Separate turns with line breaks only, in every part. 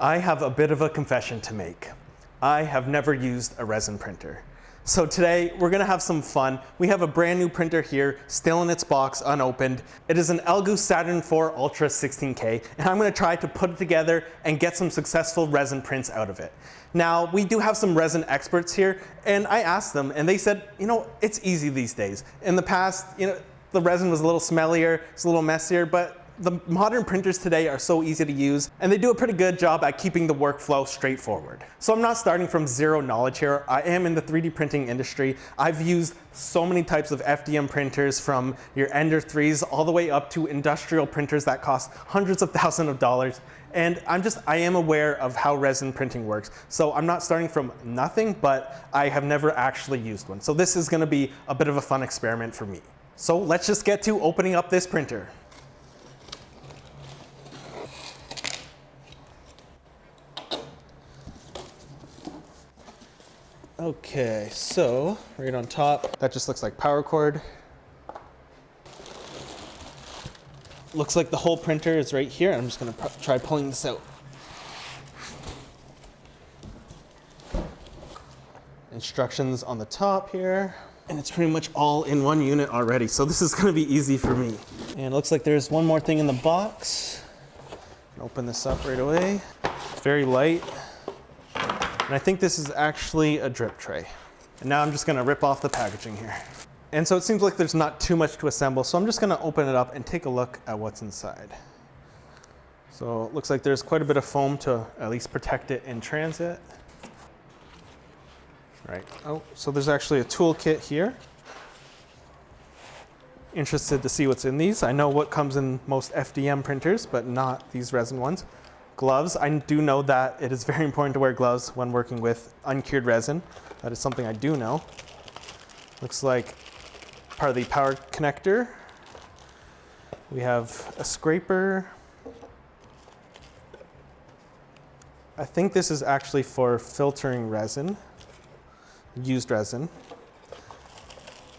I have a bit of a confession to make. I have never used a resin printer. So today we're gonna have some fun. We have a brand new printer here, still in its box, unopened. It is an Elegoo Saturn IV Ultra 16K, and I'm gonna try to put it together and get some successful resin prints out of it. Now, we do have some resin experts here, and I asked them, and they said, it's easy these days. In the past, the resin was a little smellier, it's a little messier, but the modern printers today are so easy to use, and they do a pretty good job at keeping the workflow straightforward. So I'm not starting from zero knowledge here. I am in the 3D printing industry. I've used so many types of FDM printers, from your Ender 3s all the way up to industrial printers that cost hundreds of thousands of dollars. And I am aware of how resin printing works. So I'm not starting from nothing, but I have never actually used one. So this is gonna be a bit of a fun experiment for me. So let's just get to opening up this printer. Okay, so right on top, that just looks like power cord. Looks like the whole printer is right here. I'm just gonna try pulling this out. Instructions on the top here. And it's pretty much all in one unit already, so this is gonna be easy for me. And it looks like there's one more thing in the box. Open this up right away. It's very light. And I think this is actually a drip tray. And now I'm just gonna rip off the packaging here. And so it seems like there's not too much to assemble, so I'm just gonna open it up and take a look at what's inside. So it looks like there's quite a bit of foam to at least protect it in transit. Right, so there's actually a toolkit here. Interested to see what's in these. I know what comes in most FDM printers, but not these resin ones. Gloves. I do know that it is very important to wear gloves when working with uncured resin. That is something I do know. Looks like part of the power connector. We have a scraper. I think this is actually for filtering resin, used resin.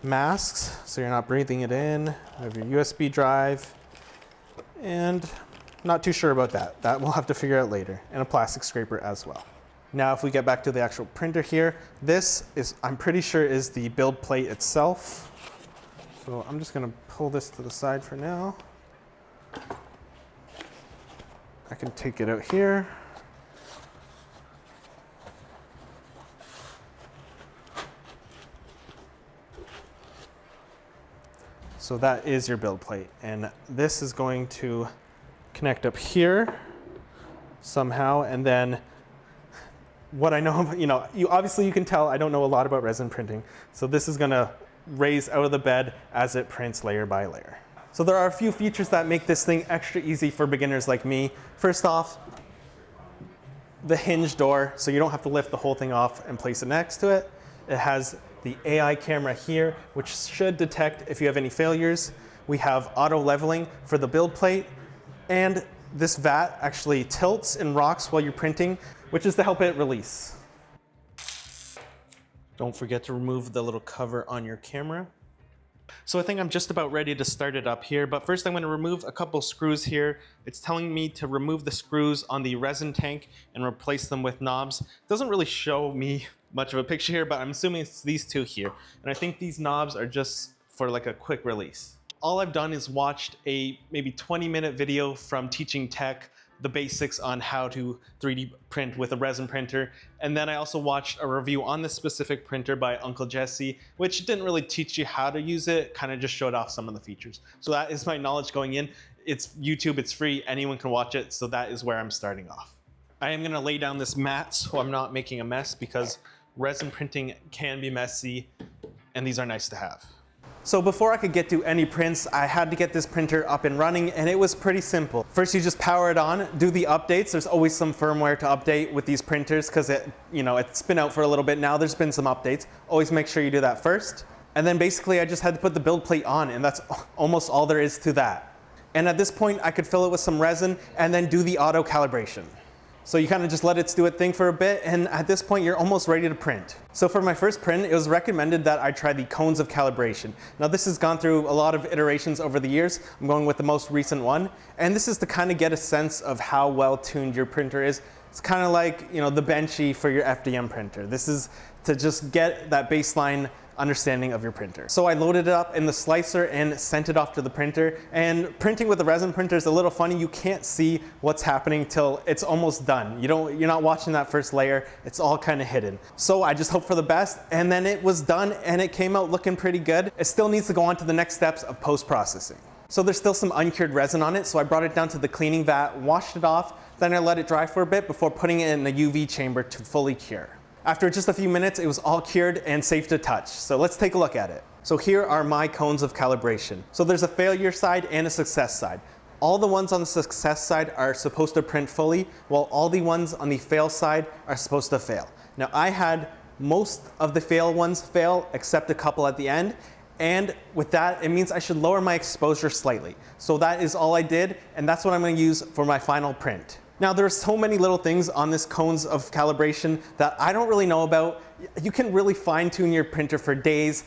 Masks, so you're not breathing it in. We have your USB drive, and not too sure about that. That we'll have to figure out later. And a plastic scraper as well. Now, if we get back to the actual printer here, this is, I'm pretty sure, is the build plate itself. So I'm just gonna pull this to the side for now. I can take it out here. So that is your build plate. And this is going to connect up here somehow, and then what I know, obviously you can tell I don't know a lot about resin printing, so this is gonna raise out of the bed as it prints layer by layer. So there are a few features that make this thing extra easy for beginners like me. First off, the hinge door, so you don't have to lift the whole thing off and place it next to it. It has the AI camera here, which should detect if you have any failures. We have auto leveling for the build plate. And this vat actually tilts and rocks while you're printing, which is to help it release. Don't forget to remove the little cover on your camera. So I think I'm just about ready to start it up here, but first I'm going to remove a couple screws here. It's telling me to remove the screws on the resin tank and replace them with knobs. It doesn't really show me much of a picture here, but I'm assuming it's these two here. And I think these knobs are just for like a quick release. All I've done is watched a maybe 20-minute video from Teaching Tech, the basics on how to 3D print with a resin printer. And then I also watched a review on this specific printer by Uncle Jesse, which didn't really teach you how to use it, kind of just showed off some of the features. So that is my knowledge going in. It's YouTube, it's free, anyone can watch it, so that is where I'm starting off. I am gonna lay down this mat so I'm not making a mess, because resin printing can be messy, and these are nice to have. So before I could get to any prints, I had to get this printer up and running, and it was pretty simple. First, you just power it on, do the updates. There's always some firmware to update with these printers because it's been out for a little bit now. There's been some updates. Always make sure you do that first. And then basically I just had to put the build plate on, and that's almost all there is to that. And at this point, I could fill it with some resin and then do the auto calibration. So you kind of just let it do its thing for a bit, and at this point you're almost ready to print. So for my first print, it was recommended that I try the cones of calibration. Now this has gone through a lot of iterations over the years. I'm going with the most recent one, and this is to kind of get a sense of how well tuned your printer is. It's kind of like, you know, the benchy for your FDM printer. This is to just get that baseline understanding of your printer. So I loaded it up in the slicer and sent it off to the printer. And printing with the resin printer is a little funny. You can't see what's happening till it's almost done. You're not watching that first layer. It's all kind of hidden. So I just hope for the best, and then it was done and it came out looking pretty good. It still needs to go on to the next steps of post-processing. So there's still some uncured resin on it, so I brought it down to the cleaning vat, washed it off, then I let it dry for a bit before putting it in the UV chamber to fully cure. After just a few minutes, it was all cured and safe to touch. So let's take a look at it. So here are my cones of calibration. So there's a failure side and a success side. All the ones on the success side are supposed to print fully, while all the ones on the fail side are supposed to fail. Now I had most of the fail ones fail, except a couple at the end. And with that, it means I should lower my exposure slightly. So that is all I did, and that's what I'm going to use for my final print. Now there are so many little things on this cones of calibration that I don't really know about. You can really fine tune your printer for days.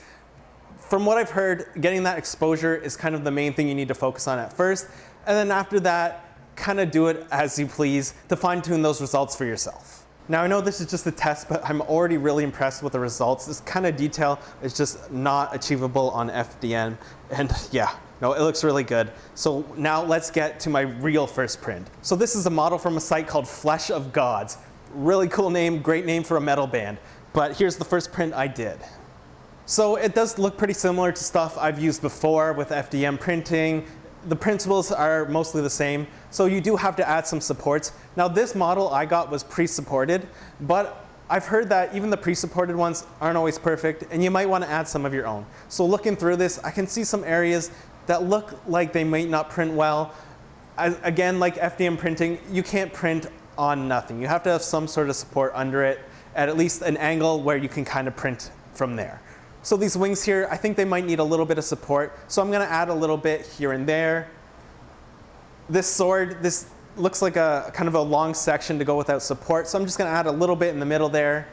From what I've heard, getting that exposure is kind of the main thing you need to focus on at first. And then after that, kind of do it as you please to fine tune those results for yourself. Now I know this is just a test, but I'm already really impressed with the results. This kind of detail is just not achievable on FDM. And yeah. No, it looks really good. So now let's get to my real first print. So this is a model from a site called Flesh of Gods. Really cool name, great name for a metal band. But here's the first print I did. So it does look pretty similar to stuff I've used before with FDM printing. The principles are mostly the same. So you do have to add some supports. Now this model I got was pre-supported, but I've heard that even the pre-supported ones aren't always perfect, and you might want to add some of your own. So looking through this, I can see some areas that look like they might not print well. Again, like FDM printing, you can't print on nothing. You have to have some sort of support under it at least an angle where you can kind of print from there. So these wings here, I think they might need a little bit of support. So I'm gonna add a little bit here and there. This sword, this looks like a kind of a long section to go without support. So I'm just gonna add a little bit in the middle there.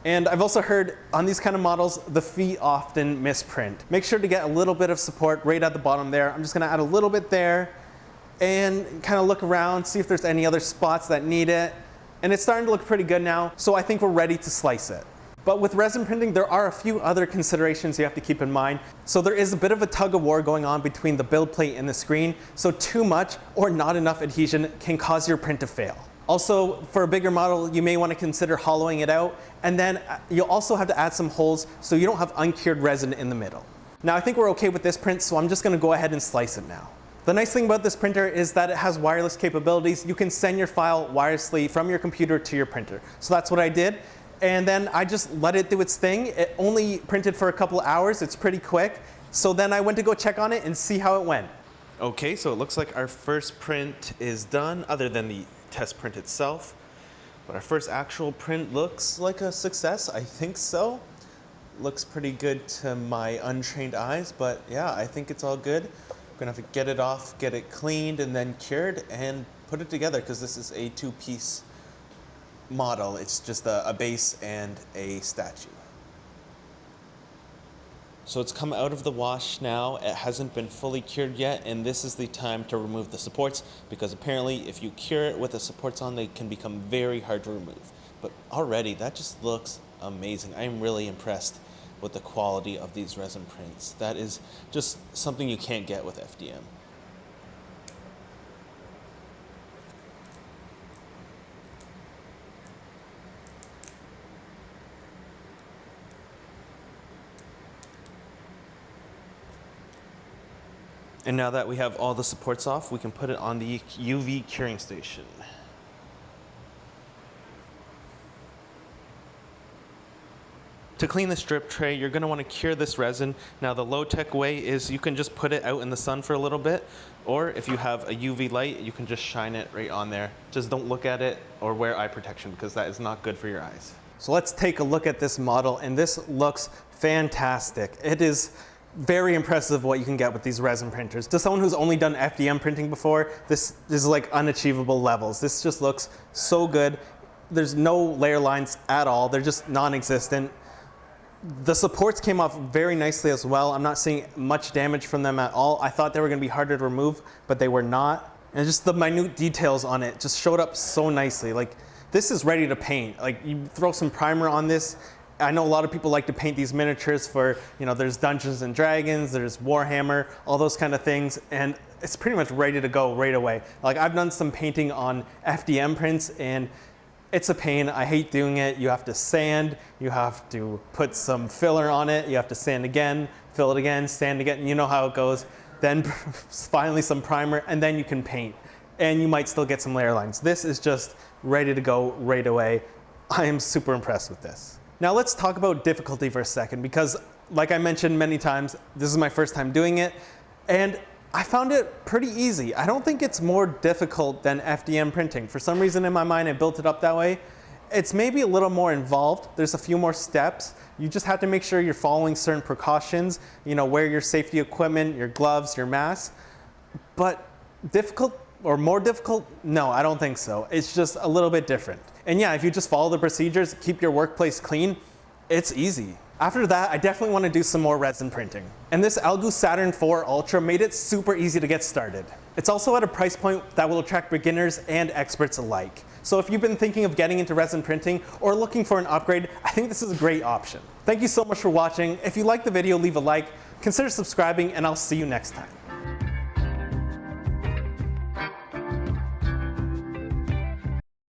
And I've also heard on these kind of models, the feet often misprint. Make sure to get a little bit of support right at the bottom there. I'm just gonna add a little bit there and kind of look around, see if there's any other spots that need it. And it's starting to look pretty good now, so I think we're ready to slice it. But with resin printing, there are a few other considerations you have to keep in mind. So there is a bit of a tug of war going on between the build plate and the screen. So too much or not enough adhesion can cause your print to fail. Also, for a bigger model, you may want to consider hollowing it out, and then you'll also have to add some holes so you don't have uncured resin in the middle. Now I think we're okay with this print, so I'm just going to go ahead and slice it now. The nice thing about this printer is that it has wireless capabilities. You can send your file wirelessly from your computer to your printer. So that's what I did, and then I just let it do its thing. It only printed for a couple hours. It's pretty quick. So then I went to go check on it and see how it went. Okay, so it looks like our first print is done, other than the test print itself. But our first actual print looks like a success. I think so. Looks pretty good to my untrained eyes, but yeah, I think it's all good. I'm gonna have to get it off, get it cleaned and then cured and put it together, because this is a two-piece model. It's just a base and a statue. So it's come out of the wash now. It hasn't been fully cured yet, and this is the time to remove the supports, because apparently if you cure it with the supports on, they can become very hard to remove. But already that just looks amazing. I am really impressed with the quality of these resin prints. That is just something you can't get with FDM. And now that we have all the supports off, we can put it on the UV curing station. To clean the strip tray, you're going to want to cure this resin. Now the low-tech way is you can just put it out in the sun for a little bit, or if you have a UV light, you can just shine it right on there. Just don't look at it or wear eye protection, because that is not good for your eyes. So let's take a look at this model, and this looks fantastic. It is very impressive what you can get with these resin printers. To someone who's only done FDM printing before, this is like unachievable levels. This just looks so good. There's no layer lines at all. They're just non-existent. The supports came off very nicely as well. I'm not seeing much damage from them at all. I thought they were going to be harder to remove, but they were not. And just the minute details on it just showed up so nicely. Like, this is ready to paint. Like, you throw some primer on this. I know a lot of people like to paint these miniatures for, you know, there's Dungeons and Dragons, there's Warhammer, all those kind of things, and it's pretty much ready to go right away. Like, I've done some painting on FDM prints, and it's a pain. I hate doing it. You have to sand, you have to put some filler on it, you have to sand again, fill it again, sand again, you know how it goes. Then finally some primer, and then you can paint. And you might still get some layer lines. This is just ready to go right away. I am super impressed with this. Now let's talk about difficulty for a second, because like I mentioned many times, this is my first time doing it, and I found it pretty easy. I don't think it's more difficult than FDM printing. For some reason in my mind, I built it up that way. It's maybe a little more involved. There's a few more steps. You just have to make sure you're following certain precautions, you know, wear your safety equipment, your gloves, your mask. But difficult or more difficult? No, I don't think so. It's just a little bit different. And yeah, if you just follow the procedures, keep your workplace clean, it's easy. After that, I definitely want to do some more resin printing. And this Algu Saturn IV Ultra made it super easy to get started. It's also at a price point that will attract beginners and experts alike. So if you've been thinking of getting into resin printing or looking for an upgrade, I think this is a great option. Thank you so much for watching. If you liked the video, leave a like, consider subscribing, and I'll see you next time.